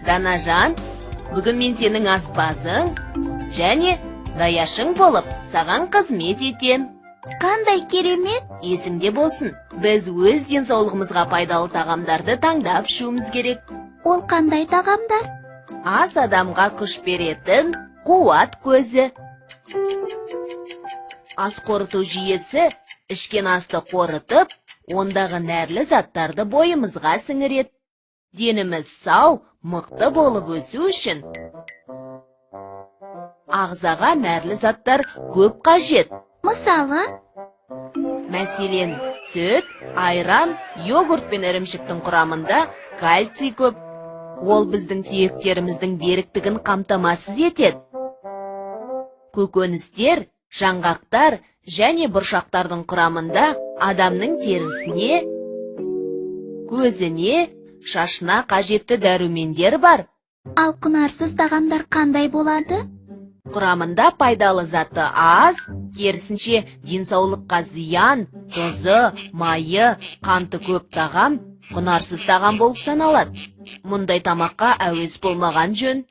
Данажан, бүгін мен сенің аспазың және даяшың болып, саған қызмет етем. Қандай керемет! Есіңде болсын, біз өз денсаулығымызға пайдалы тағамдарды таңдап ішуіміз керек. Ол қандай тағамдар? Ас адамға күш беретін қуат көзі. Ас қорыту жүйесі ішкен асты қорытып, ондағы нәрлі заттарды бойымызға сіңіреді. Деніміз сау, мықты болып өсу үшін ағзаға нәрлі заттар көп қажет. Мысалы? Мәселен, сүт, айран, йогурт пен ірімшіктің құрамында кальций көп. Ол біздің сүйектеріміздің беріктігін қамтамасыз етеді. Көкөністер, жаңғақтар және бұршақтардың құрамында адамның терісіне, көзіне, шашына қажетті дәрумендер бар. Ал құнарсыз тағамдар қандай болады? Құрамында пайдалы заты аз, керісінше денсаулыққа зиян, тұзы, майы, қанты көп тағам құнарсыз тағам болып саналады. Мұндай тамаққа әуес болмаған жөн.